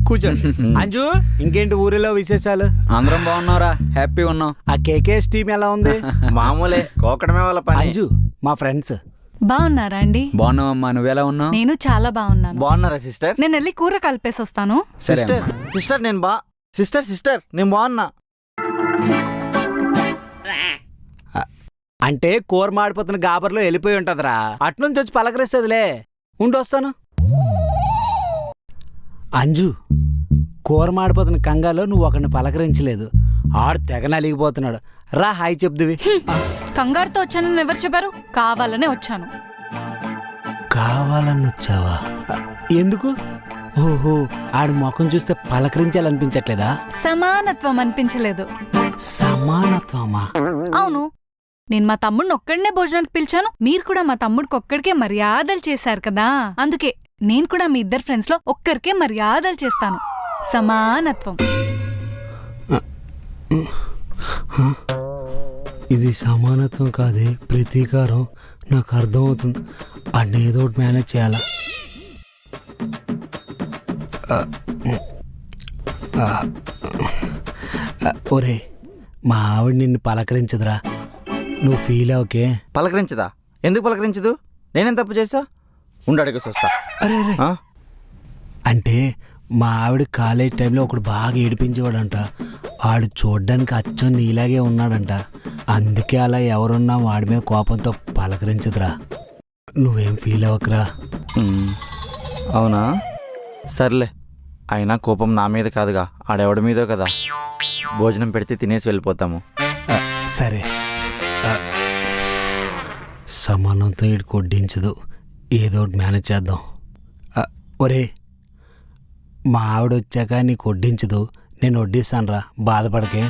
కూర్చోండి. అంజు, ఇంకేంటి ఊరిలో విశేషాలు? అందరం బాగున్నారా? హ్యాపీ ఉన్నాం. ఆ కేకేఎస్ టీం ఎలా ఉంది? మామూలే, కోకడమే వాళ్ళ పని. అంజు మా ఫ్రెండ్స్. బాగున్నారా అండి? బాగున్నావమ్మా, నువ్వెలా ఉన్నావు? నేను చాలా బాగున్నాను. బాగున్నారా సిస్టర్? నేను వెళ్ళి కూర కలిపేసి వస్తాను. సిస్టర్ సిస్టర్ నేను సిస్టర్ నేను బాగున్నా. అంటే కూర మాడిపోతున్న గాబర్లో వెళ్ళిపోయి ఉంటదిరా. అట్నుంచి వచ్చి పలకరిస్తుందిలే. ఉండొస్తాను. అంజు, కూర మాడిపోతున్న కంగాలో నువ్వు ఒకరిని పలకరించలేదు. ఆడు తెగ నలిగిపోతున్నాడు. రా హాయ్ చెప్దువి. కంగారుతో వచ్చానని ఎవరు చెప్పారు? కావాలనే వచ్చాను. కావాలని వచ్చావా? ఎందుకు? ఓహో, ఆడి ముఖం చూస్తే పలకరించాలనిపించట్లేదా? సమానత్వం అనిపించలేదు. సమానత్వమా? అవును, నేను మా తమ్ముడిని ఒక్కడనే భోజనానికి పిలిచాను. మీరు కూడా మా తమ్ముడికి ఒక్కడికే మర్యాదలు చేశారు కదా, అందుకే నేను కూడా మీ ఇద్దరు ఫ్రెండ్స్ లో ఒక్కరికే మర్యాదలు చేస్తాను. సమానత్వం. ఇది సమానత్వం కాదే, ప్రతీకారం. నాకు అర్థమవుతుంది. అన్నీ ఏదో ఒకటి మేనేజ్ చేయాలా. ఒరే, మా ఆవిడ నిన్ను పలకరించదురా. నువ్వు ఫీల్ అవకే. పలకరించదా? ఎందుకు పలకరించదు? నేనేం తప్పు చేసా? అడిగేసి వస్తా. అరే అరే, అంటే మా ఆవిడ కాలేజ్ టైంలో ఒకడు బాగా ఏడిపించేవాడంట. వాడు చూడ్డానికి అచ్చం నీలాగే ఉన్నాడంట. అందుకే అలా ఎవరున్నా వాడి మీద కోపంతో పలకరించదురా. నువ్వేం ఫీల్ అవ్వకరా. అవునా? సర్లే, అయినా కోపం నా మీద కాదుగా, ఆడెవడి మీదో కదా. భోజనం పెడితే తినేసి వెళ్ళిపోతాము. సరే, సమానంతో ఇటు కొడ్డించదు. ఏదో ఒకటి మేనేజ్ చేద్దాం. ఒరే, మా ఆవిడ వచ్చాక నీకు వడ్డించదు, నేను వడ్డిస్తానురా, బాధపడకే.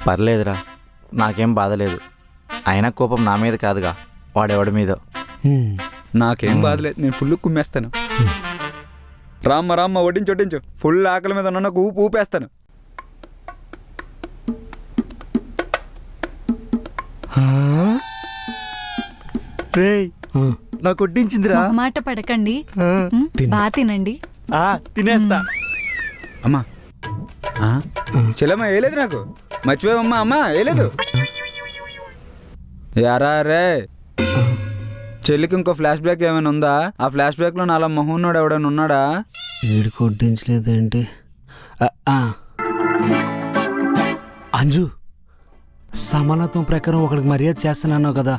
పర్లేదురా, నాకేం బాధలేదు. అయినా కోపం నా మీద కాదుగా, వాడెవడి మీదో. నాకేం బాధలేదు, నేను ఫుల్ కుమ్మేస్తాను. రామ్మ వడ్డించు. ఫుల్ ఆకలి మీద ఉన్న నాకు ఊపేస్తాను. రేయ్, నాకు వడ్డించిందిరా. మాట పడకండి, బా తినండి. తినేస్తా. అమ్మా చెల్లమ్మ వేయలేదు నాకు, మర్చిపోయావమ్మా. అమ్మా వేయలేదు. యారా రే, చెల్లికి ఇంకో ఫ్లాష్ బ్యాక్ ఏమైనా ఉందా? ఆ ఫ్లాష్ బ్యాక్ లో నాలా మహోన్నోడు ఎవడైనా ఉన్నాడా? వీడికి వడ్డించలేదేంటి? అంజు, సమానత్వం ప్రకారం ఒకడికి మర్యాద చేస్తున్నాను కదా,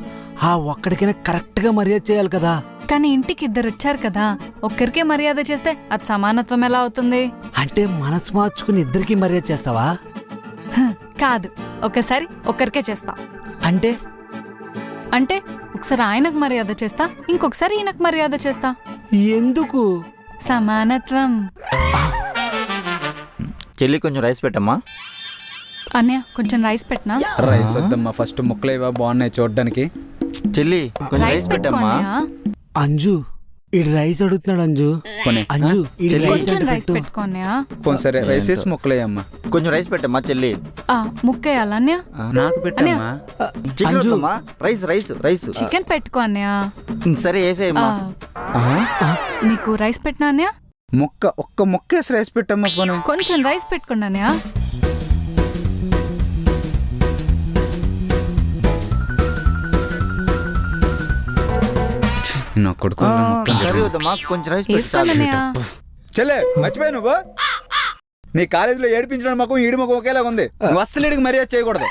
ఆ ఒక్కడికైనా కరెక్ట్గా మర్యాద చేయాలి కదా. కానీ ఇంటికి ఇద్దరు వచ్చారు కదా, ఒక్కరికే మర్యాద చేస్తే అది సమానత్వం ఎలా అవుతుంది? అంటే మనసు మార్చుకుని ఇద్దరికి మర్యాద చేస్తావా? కాదు, ఒకసారి ఒక్కరికే చేస్తా. అంటే అంటే ఒకసారి ఆయనకు మర్యాద చేస్తా, ఇంకొకసారి ఈయనకు మర్యాద చేస్తా. ఎందుకు? సమానత్వం. చెల్లి కొంచెం రైస్ పెట్టమ్మా. అన్నయ్య, కొంచెం రైస్ పెట్టనా? రైస్ వద్దమ్మా, ఫస్ట్ ముక్కలు ఇవా బాగున్నాయి చూడడానికి. చెల్లి కొంచెం రైస్ పెట్టమ్మా. అంజు, ఇడు రైస్ అడుగుతున్నాడు. అంజు, అంజు, కొంచెం రైస్ పెట్టుకోన్నయ్యా. సరే, రైస్ వేసి ముక్కలు వేయమ్మా. కొంచెం రైస్ పెట్టమ్మా చెల్లి. ముక్కేయాలా అన్నయ్య? నాకు పెట్టమ్మా. రైస్ చికెన్ పెట్టుకో అన్నయ్య. సరే వేసేయమ్మా. మీకు రైస్ పెట్టినా అన్నయ్య? ఒక్క ముక్క వేసి రైస్ పెట్టమ్మా. పోనీ కొంచెం రైస్ పెట్టుకోండి అన్నయ్య. చెల్లె, మర్చిపోయా నువ్వు. నీ కాలేజీలో ఏడిపించడం మొక్కం ఈడి మొక్క ఒకేలాగా ఉంది. నువ్వు అస్సలు ఈడికి మర్యాద చేయకూడదు.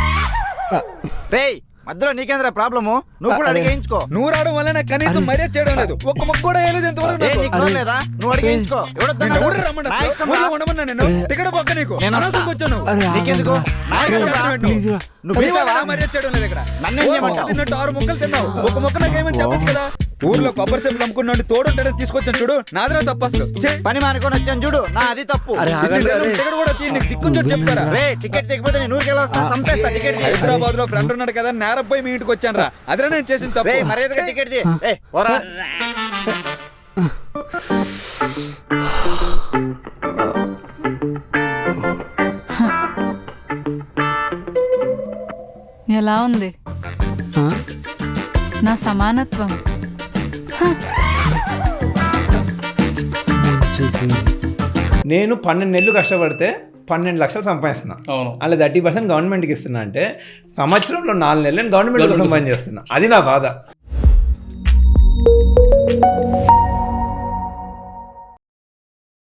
రేయ్, మధ్యలో నీకేంద్రా ప్రాబ్లము? నువ్వు కూడా అడిగేయించుకో. నువ్వు రావడం వల్ల నాకు కనీసం మర్యాద చేయడం లేదు. ఒక్క మొక్క కూడా వేయలేదు ఇంతవరకు. నువ్వు అడిగేయించుకో. టికెట్ పక్క నీకు వచ్చాను. మర్యాద చేయడం లేదు ఇక్కడ. తిన్నట్టు 6 ముక్కలు తిన్నావు, ఒక మొక్క నాకేమని చెప్పచ్చు కదా. ఊర్లో కొబ్బరి సేపులు అమ్ముకున్నాడు తోడుంటాడని తీసుకొచ్చాను చూడు, నాదరా తప్పు. అసలు పని మానుకొని వచ్చాను చూడు, నా అది తప్పు. టికెట్ కూడా దిక్కు చెప్తారా? టికెట్ దిగిపోతే నేను ఊరికి వెళ్ళొస్తా. హైదరాబాద్ లో ఫ్రెండ్ ఉన్నాడు కదా, నేరపోయి మీ ఇంటికి వచ్చాను రా. అదే నేను చేసిన తప్పు. మర్యాదగా టికెట్ ఎలా ఉంది నా సమానత్వం? చూసింది నేను 12 నెలలు కష్టపడితే 12 లక్షలు సంపాదిస్తున్నా. అవును. అలా 30% గవర్నమెంట్కి ఇస్తున్నా అంటే సంవత్సరంలో 4 నెలలు నేను గవర్నమెంట్ కోసం పని చేస్తున్నా. అది నా బాధ.